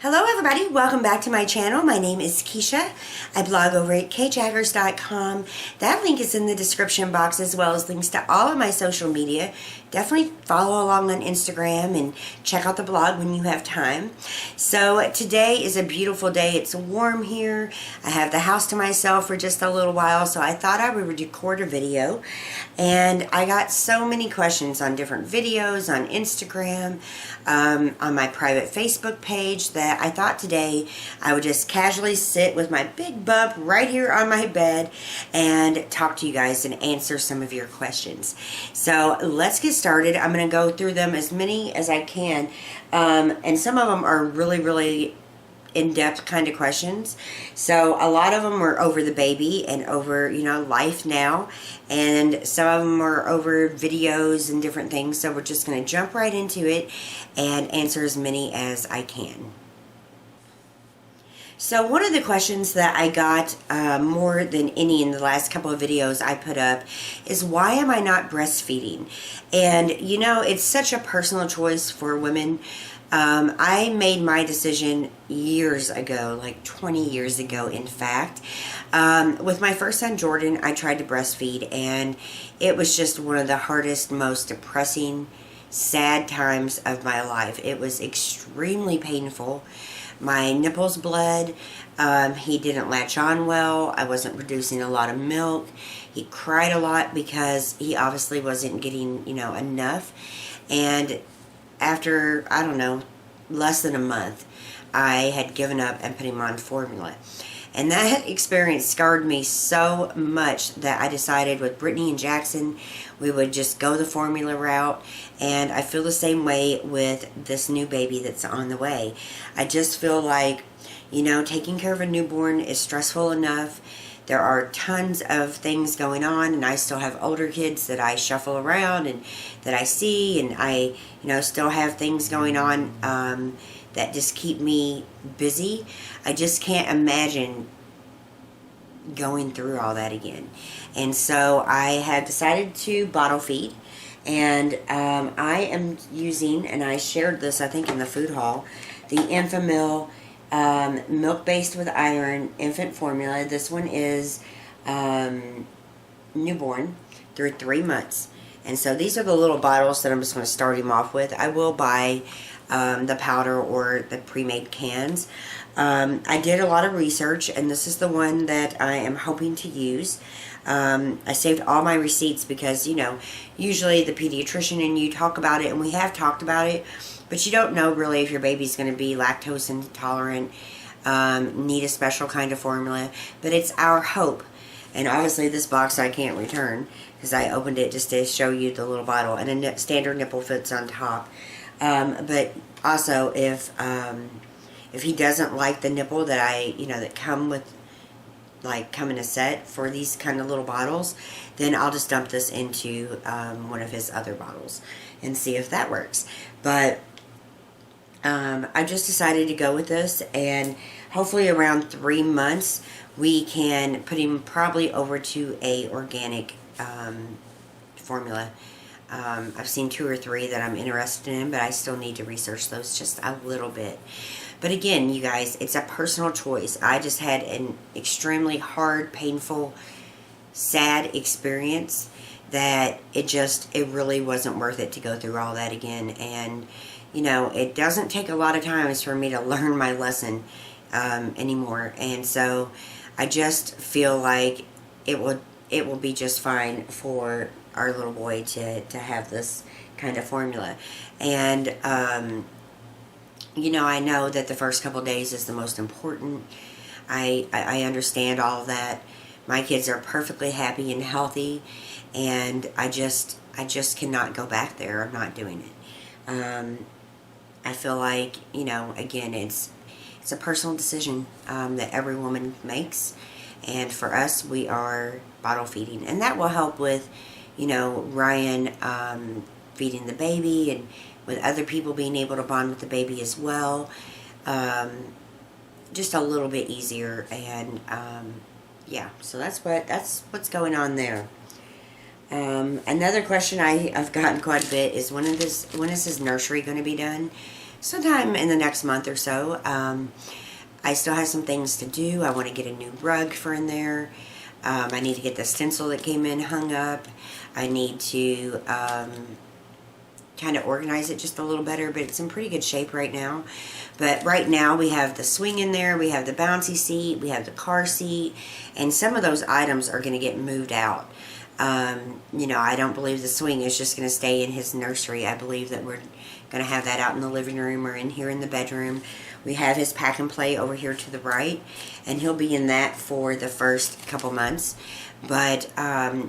Hello everybody, welcome back to my channel. My name is Kisha. I blog over at kjaggers.com. That link is in the description box, as well as links to all of my social media. Definitely follow along on Instagram and check out the blog when you have time. So today is a beautiful day. It's warm here. I have the house to myself for just a little while, so I thought I would record a video. And I got so many questions on different videos on Instagram, on my private Facebook page, that I thought today I would just casually sit with my big bump right here on my bed and talk to you guys and answer some of your questions. So let's get started. I'm going to go through them, as many as I can, and some of them are really in-depth kind of questions. So a lot of them were over the baby and over, life now, and some of them are over videos and different things. So we're just going to jump right into it and answer as many as I can. So one of the questions that I got more than any in the last couple of videos I put up is, why am I not breastfeeding? And it's such a personal choice for women. I made my decision years ago, like 20 years ago in fact. With my first son Jordan, I tried to breastfeed, and it was just one of the hardest, most depressing, sad times of my life. It was extremely painful. My nipples bled. He didn't latch on well. I wasn't producing a lot of milk. He cried a lot because he obviously wasn't getting, enough. And after, I don't know, less than a month, I had given up and put him on formula. And that experience scarred me so much that I decided with Brittany and Jackson, we would just go the formula route. And I feel the same way with this new baby that's on the way. I just feel like, taking care of a newborn is stressful enough. There are tons of things going on, and I still have older kids that I shuffle around and that I see, and I, still have things going on that just keep me busy. I just can't imagine going through all that again. And so I have decided to bottle feed, and I am using, and I shared this I think in the food haul, the Infamil milk-based with iron infant formula. This one is newborn through 3 months. And so these are the little bottles that I'm just going to start him off with. I will buy the powder or the pre-made cans. I did a lot of research, and this is the one that I am hoping to use. I saved all my receipts because, usually the pediatrician and you talk about it, and we have talked about it, but you don't know really if your baby's going to be lactose intolerant, need a special kind of formula. But it's our hope. And obviously this box I can't return because I opened it just to show you the little bottle, and a standard nipple fits on top. But also if he doesn't like the nipple that I, that come with, come in a set for these kind of little bottles, then I'll just dump this into one of his other bottles and see if that works. But I just decided to go with this, and hopefully around 3 months we can put him probably over to a organic formula. I've seen 2 or 3 that I'm interested in, but I still need to research those just a little bit. But again, you guys, it's a personal choice. I just had an extremely hard, painful, sad experience that it really wasn't worth it to go through all that again. And it doesn't take a lot of times for me to learn my lesson anymore. And so I just feel like it will be just fine for our little boy to have this kind of formula. And I know that the first couple days is the most important. I understand all of that. My kids are perfectly happy and healthy, and I just cannot go back there. I'm not doing it. I feel like, again, it's a personal decision that every woman makes. And for us, we are bottle feeding. And that will help with, Ryan feeding the baby, and with other people being able to bond with the baby as well. Just a little bit easier. And, yeah, so that's what's going on there. Another question I've gotten quite a bit is, when is his nursery going to be done? sometime in the next month or so. I still have some things to do. I want to get a new rug for in there. I need to get the stencil that came in hung up. I need to kind of organize it just a little better, but it's in pretty good shape right now. But right now we have the swing in there, we have the bouncy seat, we have the car seat, and some of those items are going to get moved out. You know, I don't believe the swing is just going to stay in his nursery. I believe that we're going to have that out in the living room or in here in the bedroom. We have his pack and play over here to the right, and he'll be in that for the first couple months. But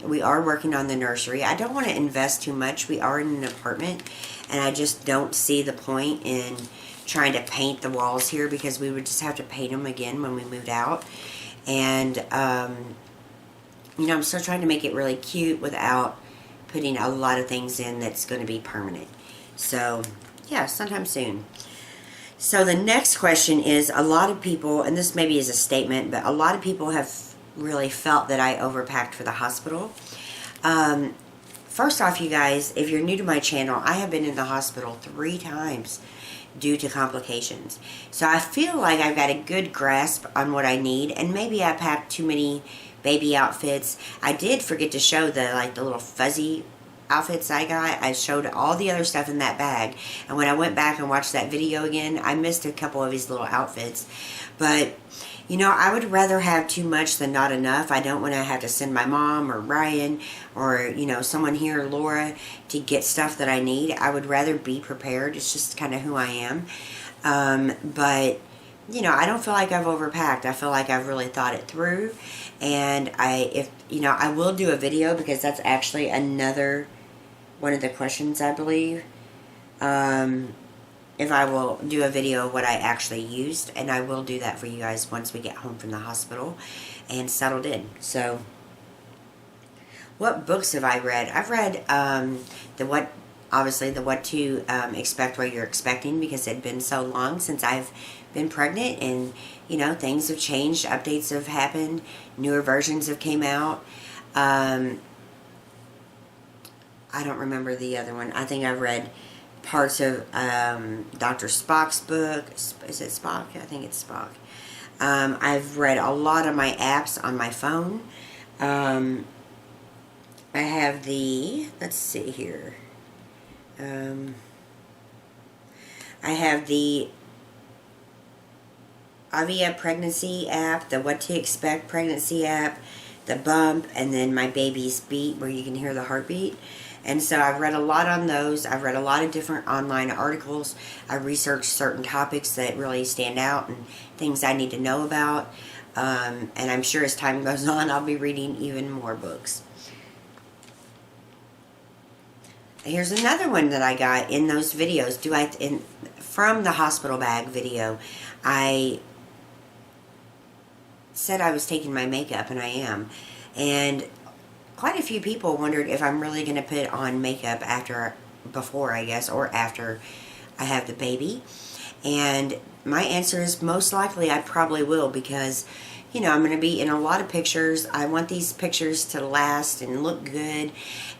we are working on the nursery. I don't want to invest too much. We are in an apartment, and I just don't see the point in trying to paint the walls here, because we would just have to paint them again when we moved out. And you know, I'm still trying to make it really cute without putting a lot of things in that's going to be permanent. So yeah, sometime soon. So the next question is, a lot of people, and this maybe is a statement, but a lot of people have really felt that I overpacked for the hospital. First off, you guys, if you're new to my channel, I have been in the hospital 3 times due to complications. So I feel like I've got a good grasp on what I need, and maybe I packed too many baby outfits. I did forget to show the little fuzzy outfits I got. I showed all the other stuff in that bag, and when I went back and watched that video again, I missed a couple of his little outfits. But you know, I would rather have too much than not enough. I don't want to have to send my mom or Ryan or, you know, someone here, Laura, to get stuff that I need. I would rather be prepared. It's just kind of who I am. But, you know, I don't feel like I've overpacked. I feel like I've really thought it through. And I will do a video, because that's actually another one of the questions, I believe. If I will do a video of what I actually used, and I will do that for you guys once we get home from the hospital and settled in. So, what books have I read? I've read obviously the What to Expect What You're Expecting, because it had been so long since I've been pregnant, and you know, things have changed, updates have happened, newer versions have came out. I don't remember the other one. I think I've read parts of Dr. Spock's book. Is it Spock? I think it's Spock. I've read a lot of my apps on my phone. I have let's see here. I have the Avia pregnancy app, the What to Expect pregnancy app, the Bump, and then my baby's beat, where you can hear the heartbeat. And so I've read a lot on those. I've read a lot of different online articles. I researched certain topics that really stand out and things I need to know about. And I'm sure as time goes on, I'll be reading even more books. Here's another one that I got in those videos. From the hospital bag video, I said I was taking my makeup, and I am. And quite a few people wondered if I'm really going to put on makeup before, I guess, or after I have the baby. And my answer is most likely I probably will, because, you know, I'm going to be in a lot of pictures. I want these pictures to last and look good.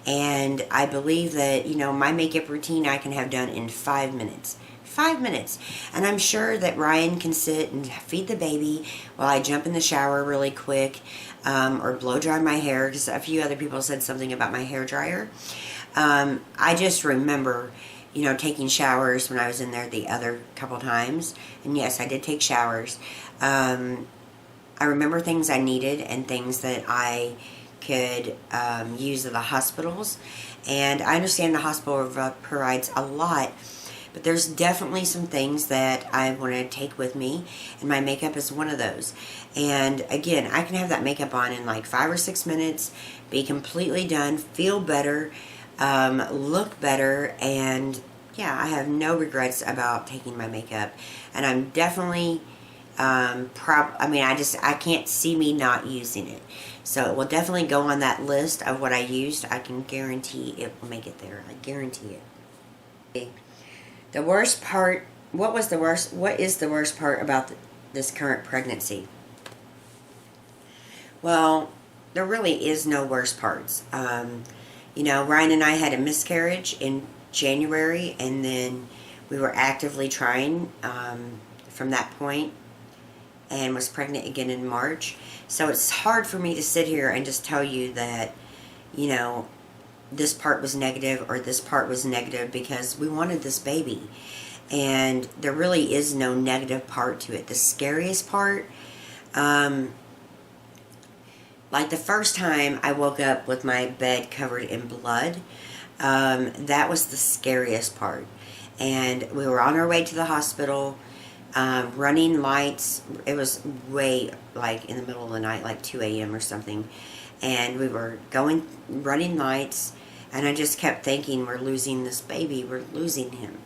And I believe that, you know, my makeup routine I can have done in 5 minutes. 5 minutes. And I'm sure that Ryan can sit and feed the baby while I jump in the shower really quick, or blow dry my hair, because a few other people said something about my hair dryer. I just remember, you know, taking showers when I was in there the other couple times. And yes, I did take showers. I remember things I needed and things that I could use at the hospitals. And I understand the hospital provides a lot, but there's definitely some things that I want to take with me, and my makeup is one of those. And again, I can have that makeup on in like 5 or 6 minutes, be completely done, feel better, look better, and yeah, I have no regrets about taking my makeup. And I'm definitely, I can't see me not using it. So it will definitely go on that list of what I used. I can guarantee it will make it there. I guarantee it. The worst part, what is the worst part about this current pregnancy? Well, there really is no worst parts. You know, Ryan and I had a miscarriage in January, and then We were actively trying from that point, and was pregnant again in March. So it's hard for me to sit here and just tell you that, you know, this part was negative or this part was negative, because we wanted this baby. And there really is no negative part to it. The scariest part, like the first time I woke up with my bed covered in blood, that was the scariest part. And we were on our way to the hospital, running lights. It was way, like, in the middle of the night, like 2 a.m. or something. And we were running lights, and I just kept thinking, we're losing this baby, we're losing him.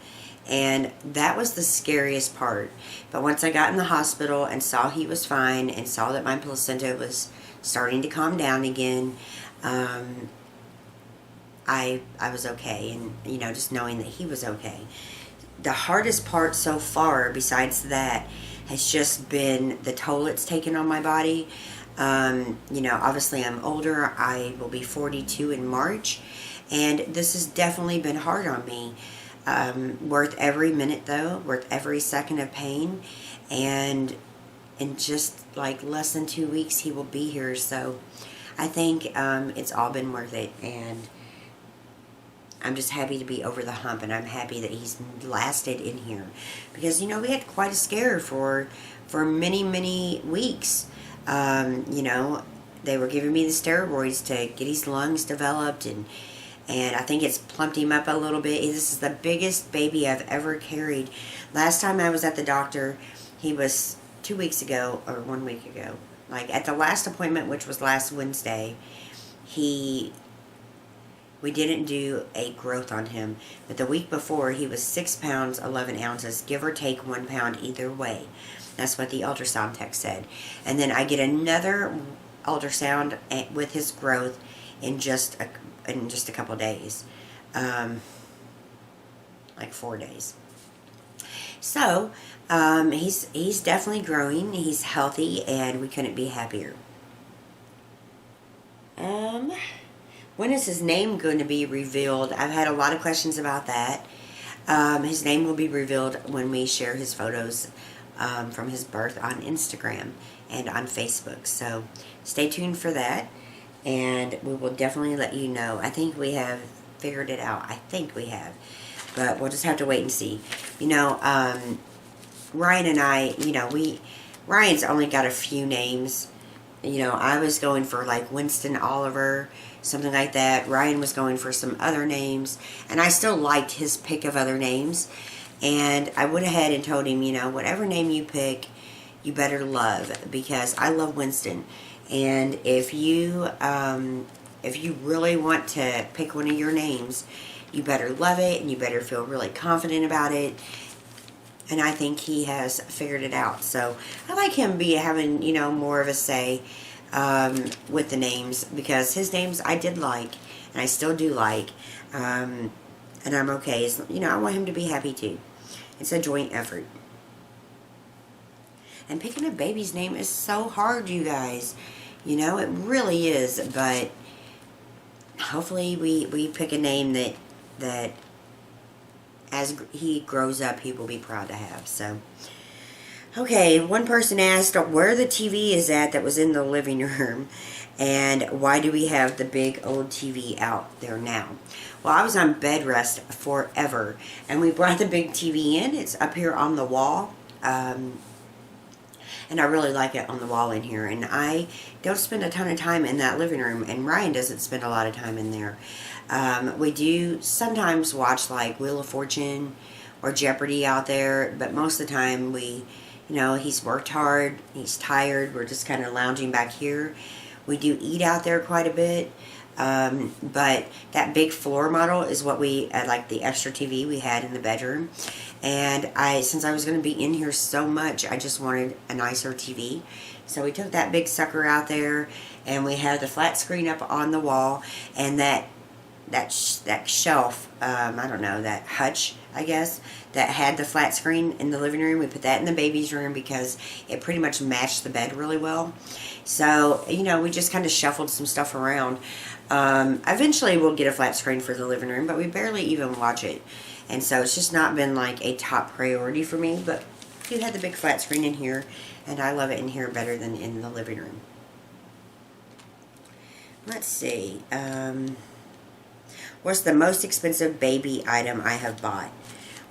And that was the scariest part. But once I got in the hospital and saw he was fine, and saw that my placenta was starting to calm down again, I was okay. And, you know, just knowing that he was okay. The hardest part so far, besides that, has just been the toll it's taken on my body. You know, obviously I'm older. I will be 42 in March. And this has definitely been hard on me. Worth every minute, though. Worth every second of pain. And in just like less than 2 weeks, he will be here. So I think it's all been worth it. And I'm just happy to be over the hump. And I'm happy that he's lasted in here. Because, you know, we had quite a scare for many, many weeks. You know, they were giving me the steroids to get his lungs developed, and I think it's plumped him up a little bit. This is the biggest baby I've ever carried. Last time I was at the doctor, he was 2 weeks ago, or 1 week ago. Like, at the last appointment, which was last Wednesday, we didn't do a growth on him. But the week before, he was 6 pounds, 11 ounces, give or take 1 pound either way. That's what the ultrasound tech said. And then I get another ultrasound with his growth in just a couple days. Like 4 days. So, he's definitely growing. He's healthy, and we couldn't be happier. When is his name going to be revealed? I've had a lot of questions about that. His name will be revealed when we share his photos from his birth on Instagram and on Facebook. So stay tuned for that, and we will definitely let you know. I think we have figured it out. I think we have, but we'll just have to wait and see. You know, Ryan and I, you know, Ryan's only got a few names. You know, I was going for like Winston Oliver, something like that. Ryan was going for some other names, and I still liked his pick of other names. And I went ahead and told him, you know, whatever name you pick, you better love, because I love Winston. And if you really want to pick one of your names, you better love it, and you better feel really confident about it. And I think he has figured it out. So I like him having, you know, more of a say with the names, because his names I did like, and I still do like. And I'm okay. You know, I want him to be happy too. It's a joint effort. And picking a baby's name is so hard, you guys. You know, it really is. But hopefully we pick a name that as he grows up, he will be proud to have. So, okay, one person asked where the TV is at that was in the living room, and why do we have the big old TV out there now? Well, I was on bed rest forever, and we brought the big TV in. It's up here on the wall, and I really like it on the wall in here. And I don't spend a ton of time in that living room, and Ryan doesn't spend a lot of time in there. We do sometimes watch like Wheel of Fortune or Jeopardy out there, but most of the time you know, he's worked hard, he's tired, we're just kind of lounging back here. We do eat out there quite a bit, but that big floor model is what we, like the extra TV we had in the bedroom. And since I was going to be in here so much, I just wanted a nicer TV. So we took that big sucker out there, and we had the flat screen up on the wall, and that shelf, I don't know, that hutch, I guess, that had the flat screen in the living room. We put that in the baby's room because it pretty much matched the bed really well. So, you know, we just kind of shuffled some stuff around. Eventually we'll get a flat screen for the living room, but we barely even watch it. And so it's just not been like a top priority for me, but you had the big flat screen in here, and I love it in here better than in the living room. Let's see. What's the most expensive baby item I have bought?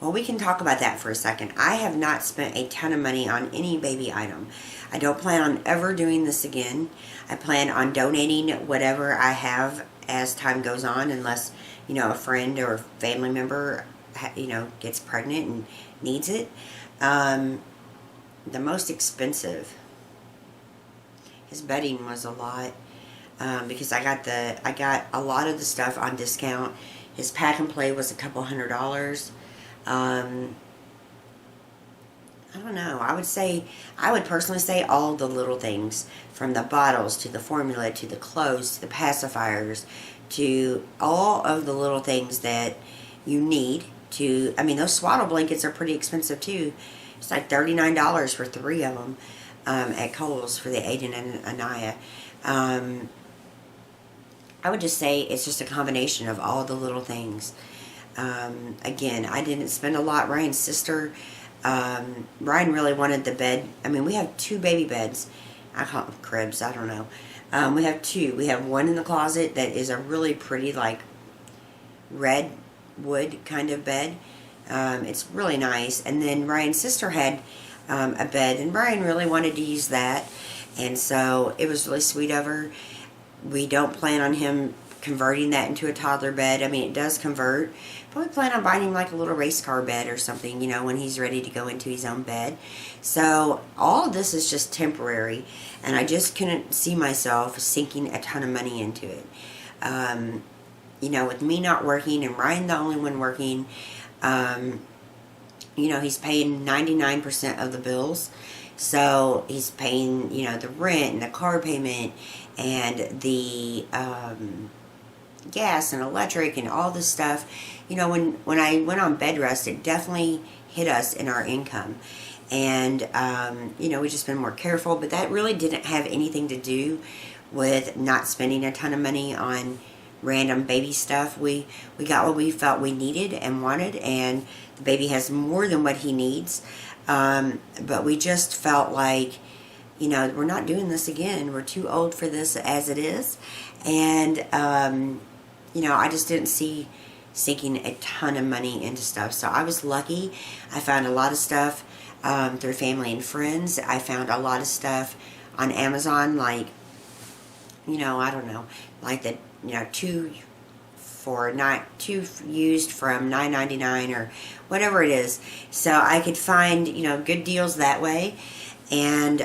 Well, we can talk about that for a second. I have not spent a ton of money on any baby item. I don't plan on ever doing this again. I plan on donating whatever I have as time goes on, unless, you know, a friend or family member, you know, gets pregnant and needs it. The most expensive, his bedding was a lot, because I got a lot of the stuff on discount. His pack and play was a couple $100. I don't know. I would personally say all the little things, from the bottles to the formula to the clothes to the pacifiers to all of the little things that you need to. I mean, those swaddle blankets are pretty expensive too. It's like $39 for 3 of them at Kohl's for the Aiden and Anaya. I would just say it's just a combination of all the little things. Again, I didn't spend a lot. Ryan's sister, Ryan really wanted the bed. I mean, we have 2 baby beds. I call them cribs. I don't know. We have 2. We have one in the closet that is a really pretty, like, red wood kind of bed. It's really nice. And then Ryan's sister had a bed, and Ryan really wanted to use that. And so it was really sweet of her. We don't plan on him converting that into a toddler bed. I mean, it does convert, but we plan on buying him like a little race car bed or something, you know, when he's ready to go into his own bed. So all of this is just temporary, and I just couldn't see myself sinking a ton of money into it. You know, with me not working and Ryan the only one working, you know, he's paying 99% of the bills. So he's paying, you know, the rent and the car payment and the gas and electric and all this stuff. You know, when I went on bed rest, it definitely hit us in our income. And, you know, we just been more careful. But that really didn't have anything to do with not spending a ton of money on random baby stuff. We got what we felt we needed and wanted, and the baby has more than what he needs. But we just felt like, you know, we're not doing this again. We're too old for this as it is. And, you know, I just didn't see sinking a ton of money into stuff. So I was lucky. I found a lot of stuff through family and friends. I found a lot of stuff on Amazon, like, you know, I don't know, like the, you know, 2 used from $9.99 or whatever it is. So I could find, you know, good deals that way. And,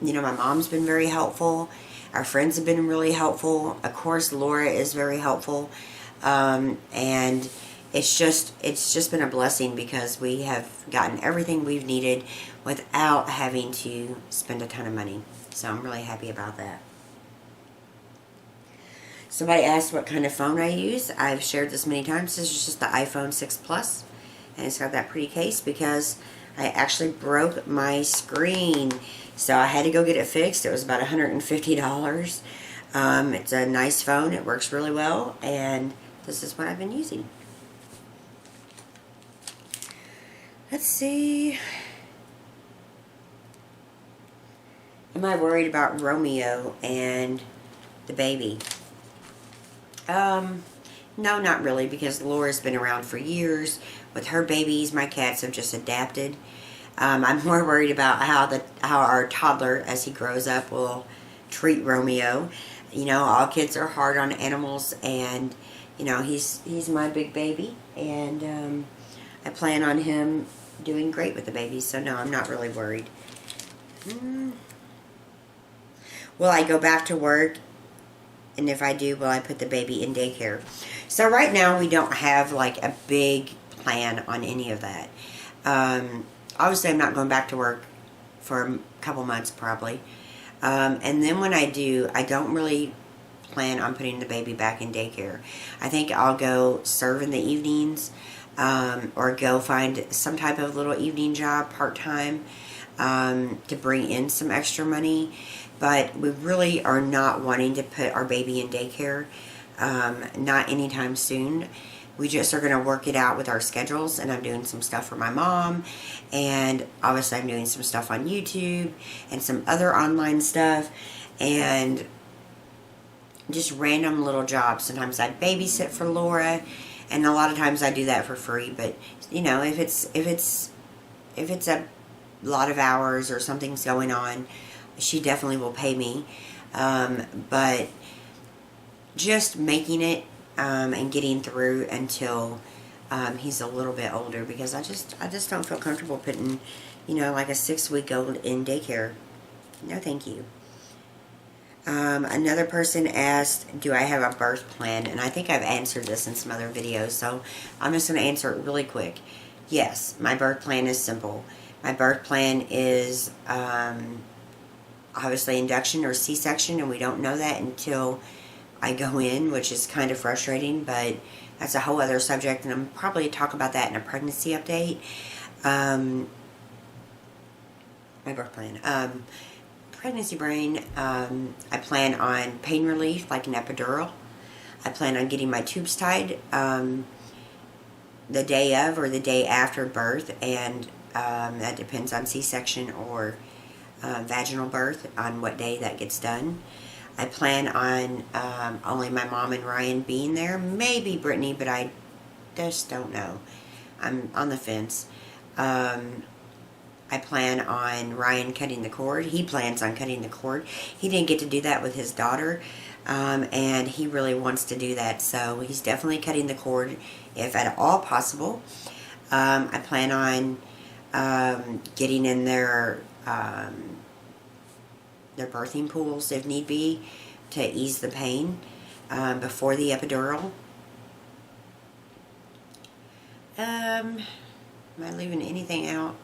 you know, my mom's been very helpful. Our friends have been really helpful. Of course, Laura is very helpful. And it's just been a blessing because we have gotten everything we've needed without having to spend a ton of money. So I'm really happy about that. Somebody asked what kind of phone I use. I've shared this many times. This is just the iPhone 6 Plus. And it's got that pretty case because I actually broke my screen. So I had to go get it fixed. It was about $150. It's a nice phone. It works really well. And this is what I've been using. Let's see. Am I worried about Romeo and the baby? No, not really, because Laura's been around for years. With her babies, my cats have just adapted. I'm more worried about how our toddler, as he grows up, will treat Romeo. You know, all kids are hard on animals, and, you know, he's my big baby, and I plan on him doing great with the babies, so no, I'm not really worried. Will I go back to work? And if I do, will I put the baby in daycare? So right now, we don't have like a big plan on any of that. Obviously, I'm not going back to work for a couple months probably. And then when I do, I don't really plan on putting the baby back in daycare. I think I'll go serve in the evenings, or go find some type of little evening job part-time to bring in some extra money. But we really are not wanting to put our baby in daycare, not anytime soon, We just are going to work it out with our schedules, and I'm doing some stuff for my mom, and obviously I'm doing some stuff on YouTube and some other online stuff, and just random little jobs. Sometimes I babysit for Laura, and a lot of times I do that for free. But you know, if it's a lot of hours or something's going on, she definitely will pay me. But just making it and getting through until he's a little bit older, because I just don't feel comfortable putting, you know, like a 6-week-old in daycare. No, thank you. Another person asked, do I have a birth plan? And I think I've answered this in some other videos, so I'm just going to answer it really quick. Yes, my birth plan is simple. My birth plan is obviously induction or C-section, and we don't know that until I go in, which is kind of frustrating, but that's a whole other subject, and I'm probably talk about that in a pregnancy update. My birth plan. Pregnancy brain, I plan on pain relief, like an epidural. I plan on getting my tubes tied the day of or the day after birth, and that depends on C-section or vaginal birth, on what day that gets done. I plan on only my mom and Ryan being there, maybe Brittany, but I just don't know. I'm on the fence. I plan on Ryan cutting the cord. He plans on cutting the cord. He didn't get to do that with his daughter, and he really wants to do that, so he's definitely cutting the cord if at all possible. I plan on getting in their birthing pools if need be to ease the pain before the epidural. Am I leaving anything out?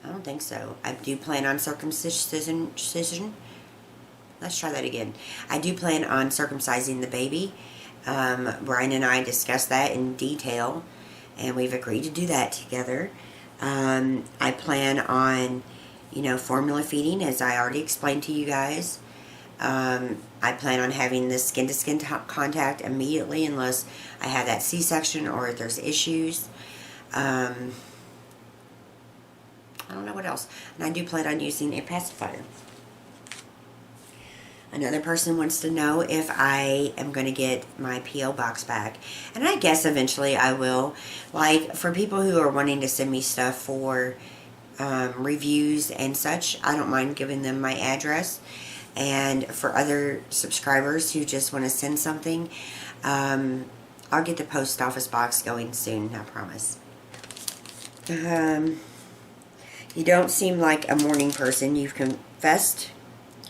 I don't think so. I do plan on circumcision. Let's try that again. I do plan on circumcising the baby. Brian and I discussed that in detail, and we've agreed to do that together. I plan on, you know, formula feeding, as I already explained to you guys. I plan on having the skin-to-skin contact immediately unless I have that C-section or if there's issues. I don't know what else. And I do plan on using a pacifier. Another person wants to know if I am going to get my P.O. box back. And I guess eventually I will. Like, for people who are wanting to send me stuff for reviews and such, I don't mind giving them my address. And for other subscribers who just want to send something, I'll get the post office box going soon, I promise. You don't seem like a morning person. You've confessed,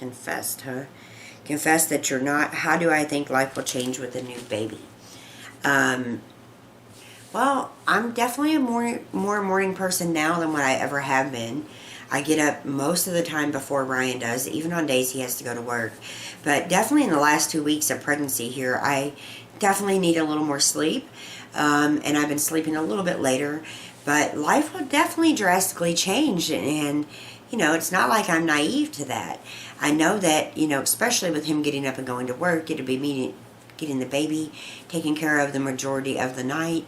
huh? Confessed that you're not. How do I think life will change with a new baby? Well, I'm definitely a more morning person now than what I ever have been. I get up most of the time before Ryan does, even on days he has to go to work. But definitely in the last 2 weeks of pregnancy here, I definitely need a little more sleep. And I've been sleeping a little bit later. But life will definitely drastically change, and, you know, it's not like I'm naive to that. I know that, you know, especially with him getting up and going to work, it'll be getting the baby taken care of the majority of the night,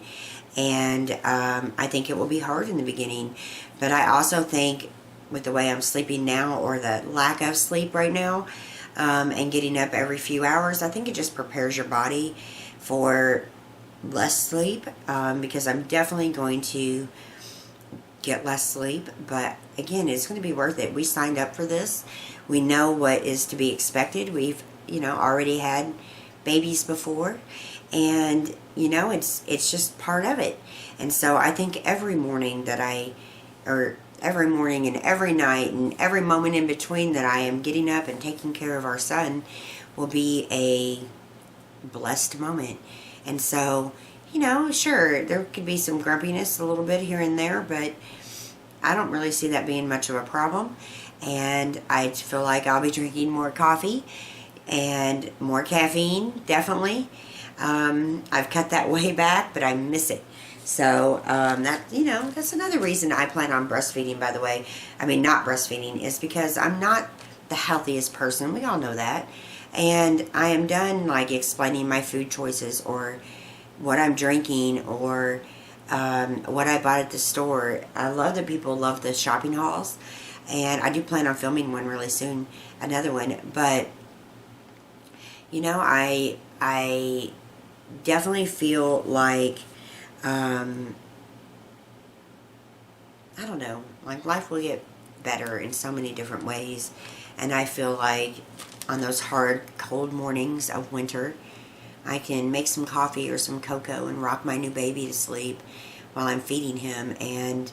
and I think it will be hard in the beginning. But I also think with the way I'm sleeping now, or the lack of sleep right now, and getting up every few hours, I think it just prepares your body for less sleep, because I'm definitely going to get less sleep. But again, it's going to be worth it. We signed up for this. We know what is to be expected. We've, you know, already had babies before, and, you know, it's just part of it. And so I think every morning and every night and every moment in between that I am getting up and taking care of our son will be a blessed moment. And so, you know, sure, there could be some grumpiness a little bit here and there, but I don't really see that being much of a problem. And I feel like I'll be drinking more coffee and more caffeine, definitely. I've cut that way back, but I miss it. So, that, you know, that's another reason I plan on breastfeeding, by the way. I mean, not breastfeeding, is because I'm not the healthiest person. We all know that. And I am done, like, explaining my food choices or, what I'm drinking or what I bought at the store. I love that people love the shopping hauls, and I do plan on filming one really soon, another one. But you know, I definitely feel like I don't know, like life will get better in so many different ways, and I feel like on those hard, cold mornings of winter, I can make some coffee or some cocoa and rock my new baby to sleep while I'm feeding him, and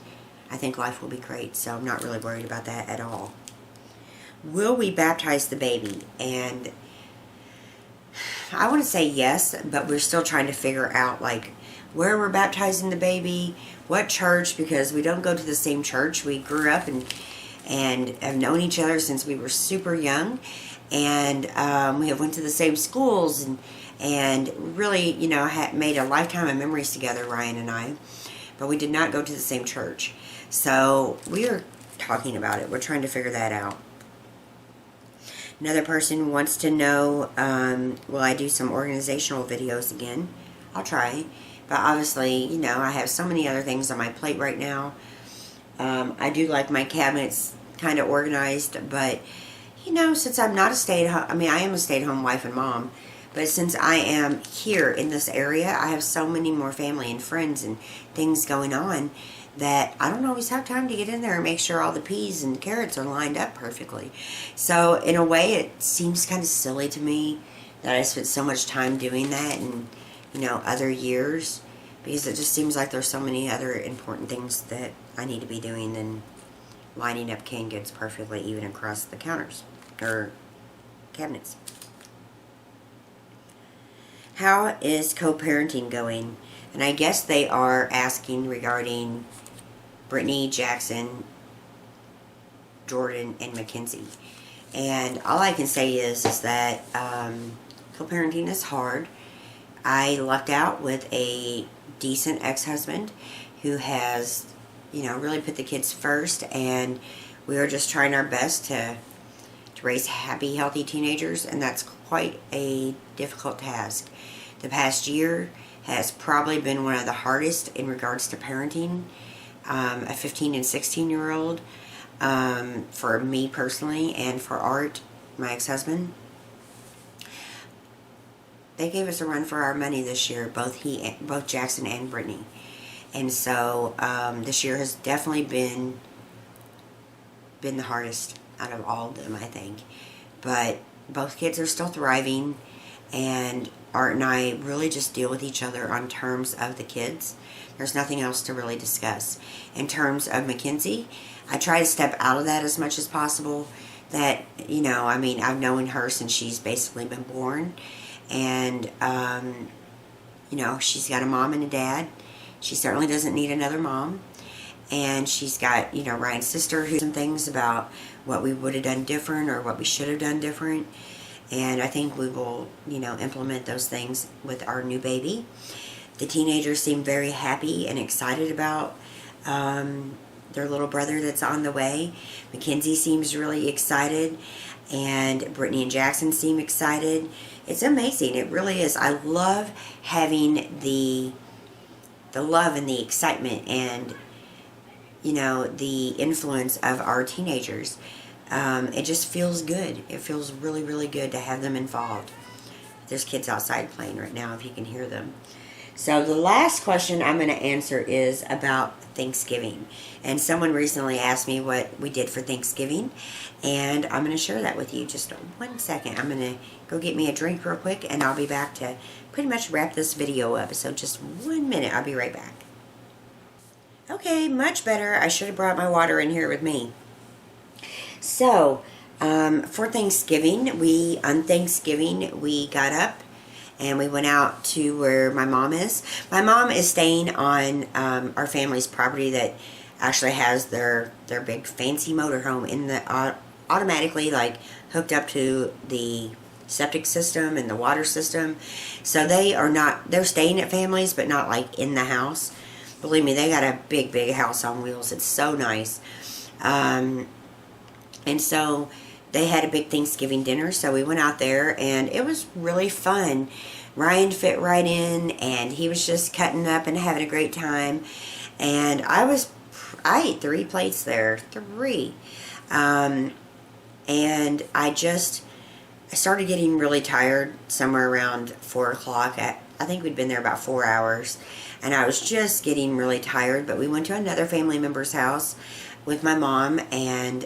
I think life will be great, so I'm not really worried about that at all. Will we baptize the baby? And I want to say yes, but we're still trying to figure out, like, where we're baptizing the baby, what church, because we don't go to the same church. We grew up and have known each other since we were super young, and we have went to the same schools and really, you know, made a lifetime of memories together, Ryan and I, but we did not go to the same church. So we are talking about it. We're trying to figure that out. Another person wants to know, will I do some organizational videos again? I'll try. But obviously, you know, I have so many other things on my plate right now. I do like my cabinets kind of organized, but, you know, since I'm not a stay-at-home, I mean, I am a stay-at-home wife and mom, but since I am here in this area, I have so many more family and friends and things going on that I don't always have time to get in there and make sure all the peas and carrots are lined up perfectly. So in a way, it seems kind of silly to me that I spent so much time doing that and, you know, other years, because it just seems like there's so many other important things that I need to be doing than lining up canned goods perfectly even across the counters or cabinets. How is co-parenting going? And I guess they are asking regarding Brittany, Jackson, Jordan, and Mackenzie. And all I can say is that co-parenting is hard. I lucked out with a decent ex-husband who has, you know, really put the kids first, and we are just trying our best to raise happy, healthy teenagers, and that's quite a difficult task. The past year has probably been one of the hardest in regards to parenting a 15 and 16-year-old for me personally, and for Art, my ex-husband. They gave us a run for our money this year, both Jackson and Brittany. And so this year has definitely been the hardest out of all of them, I think. But both kids are still thriving, and Art and I really just deal with each other on terms of the kids. There's nothing else to really discuss. In terms of Mackenzie, I try to step out of that as much as possible. That, you know, I mean, I've known her since she's basically been born. And, you know, she's got a mom and a dad. She certainly doesn't need another mom. And she's got, you know, Ryan's sister who's some things about what we would have done different or what we should have done different. And I think we will, you know, implement those things with our new baby. The teenagers seem very happy and excited about their little brother that's on the way. Mackenzie seems really excited, and Brittany and Jackson seem excited. It's amazing. It really is. I love having the love and the excitement and, you know, the influence of our teenagers. It just feels good. It feels really, really good to have them involved. There's kids outside playing right now if you can hear them. So the last question I'm going to answer is about Thanksgiving. And someone recently asked me what we did for Thanksgiving, and I'm going to share that with you. Just 1 second. I'm going to go get me a drink real quick, and I'll be back to pretty much wrap this video up. So just 1 minute. I'll be right back. Okay, much better. I should have brought my water in here with me. So, for Thanksgiving, on Thanksgiving, we got up and we went out to where my mom is. My mom is staying on our family's property that actually has their big fancy motorhome in the automatically like hooked up to the septic system and the water system. So they're staying at families, but not like in the house. Believe me, they got a big, big house on wheels. It's so nice. And so they had a big Thanksgiving dinner, so we went out there, and it was really fun. Ryan fit right in, and he was just cutting up and having a great time. And I ate 3 plates there, 3. And I started getting really tired somewhere around 4 o'clock. I think we'd been there about 4 hours, and I was just getting really tired. But we went to another family member's house with my mom and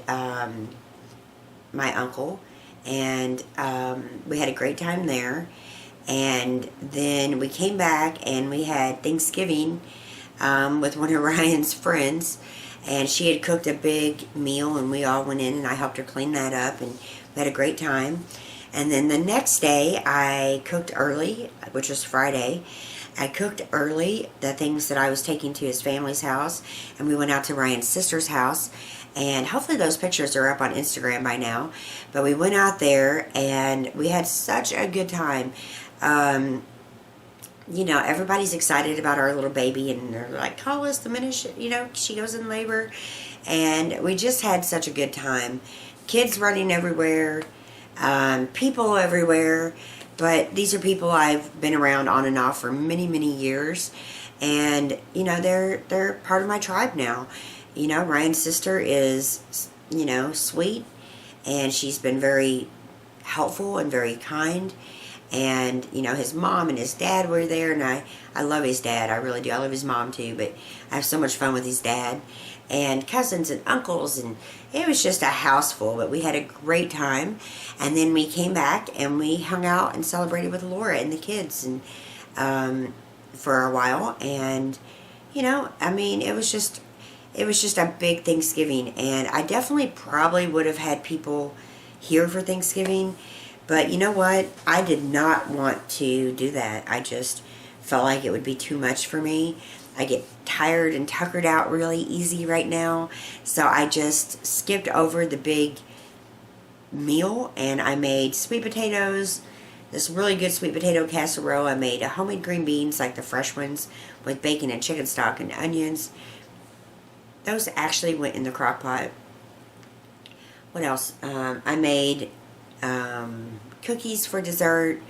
my uncle, and we had a great time there. And then we came back and we had Thanksgiving with one of Ryan's friends, and she had cooked a big meal, and we all went in and I helped her clean that up, and we had a great time. And then the next day I cooked early, which was Friday. I cooked early the things that I was taking to his family's house, and we went out to Ryan's sister's house, and hopefully those pictures are up on Instagram by now. But we went out there and we had such a good time. You know, everybody's excited about our little baby, and they're like, call us the minute she goes in labor. And we just had such a good time. Kids running everywhere, people everywhere. But these are people I've been around on and off for many, many years. And, you know, they're part of my tribe now. You know, Ryan's sister is, you know, sweet, and she's been very helpful and very kind. And, you know, his mom and his dad were there, and I love his dad. I really do. I love his mom, too, but I have so much fun with his dad. And cousins and uncles, and it was just a house full, but we had a great time. And then we came back, and we hung out and celebrated with Laura and the kids and for a while. And, you know, I mean, it was just a big Thanksgiving. And I definitely probably would have had people here for Thanksgiving, but you know what? I did not want to do that. I just felt like it would be too much for me. I get tired and tuckered out really easy right now. So I just skipped over the big meal, and I made sweet potatoes, this really good sweet potato casserole. I made a homemade green beans, like the fresh ones, with bacon and chicken stock and onions. Those actually went in the crock pot. What else? I made cookies for dessert.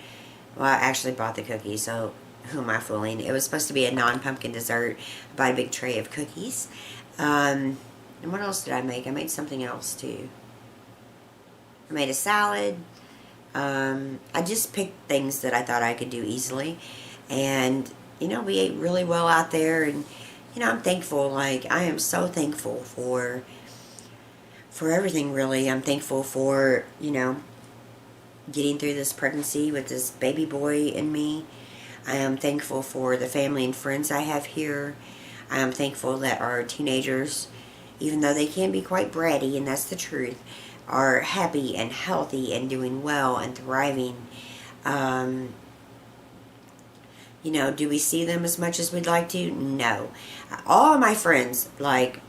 Well, I actually bought the cookies, so who am I fooling? It was supposed to be a non-pumpkin dessert. I bought a big tray of cookies. And what else did I make? I made something else too. I made a salad. I just picked things that I thought I could do easily. And, you know, we ate really well out there. And, you know, I'm thankful. Like, I am so thankful for everything, really. I'm thankful for, you know, getting through this pregnancy with this baby boy in me. I am thankful for the family and friends I have here. I am thankful that our teenagers, even though they can be quite bratty, and that's the truth, are happy and healthy and doing well and thriving. You know, do we see them as much as we'd like to? No. All of my friends, like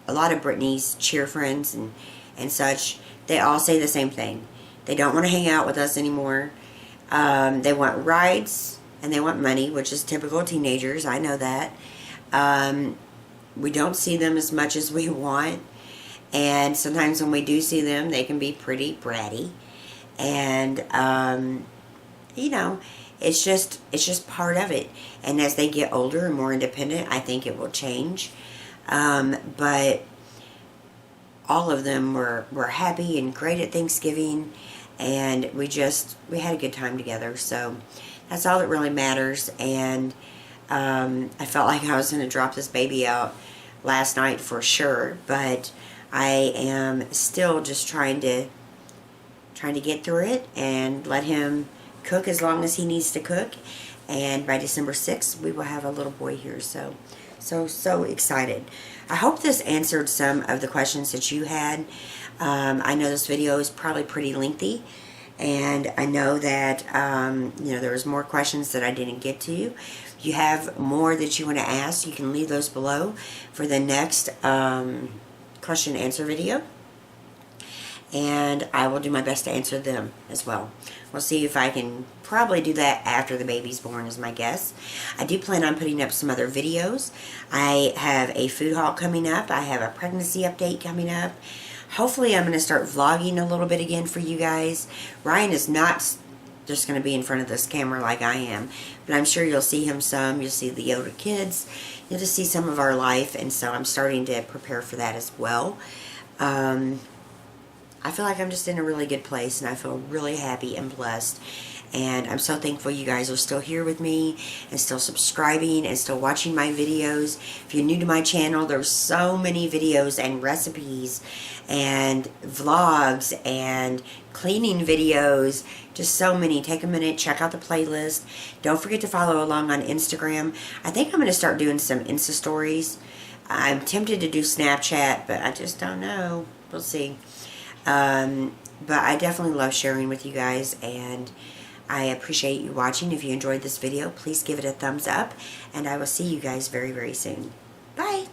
a lot of Brittany's cheer friends and such, they all say the same thing. They don't want to hang out with us anymore. They want rides and they want money, which is typical teenagers. I know that. We don't see them as much as we want. And sometimes when we do see them, they can be pretty bratty. And, you know, it's just part of it. And as they get older and more independent, I think it will change. But all of them were happy and great at Thanksgiving, and we had a good time together. So that's all that really matters. And I felt like I was going to drop this baby out last night for sure, but I am still just trying to get through it and let him cook as long as he needs to cook. And by December 6th, we will have a little boy here. So excited. I hope this answered some of the questions that you had. I know this video is probably pretty lengthy, and I know that you know, there was more questions that I didn't get to. If you have more that you want to ask, you can leave those below for the next question and answer video, and I will do my best to answer them as well. We'll see if I can probably do that after the baby's born, is my guess. I do plan on putting up some other videos. I have a food haul coming up. I have a pregnancy update coming up. Hopefully I'm going to start vlogging a little bit again for you guys. Ryan is not just going to be in front of this camera like I am. But I'm sure you'll see him some. You'll see the older kids. You'll just see some of our life. And so I'm starting to prepare for that as well. I feel like I'm just in a really good place, and I feel really happy and blessed. And I'm so thankful you guys are still here with me and still subscribing and still watching my videos. If you're new to my channel, there's so many videos and recipes and vlogs and cleaning videos. Just so many. Take a minute, check out the playlist. Don't forget to follow along on Instagram. I think I'm going to start doing some Insta stories. I'm tempted to do Snapchat, but I just don't know. We'll see. But I definitely love sharing with you guys, and I appreciate you watching. If you enjoyed this video, please give it a thumbs up, and I will see you guys very, very soon. Bye!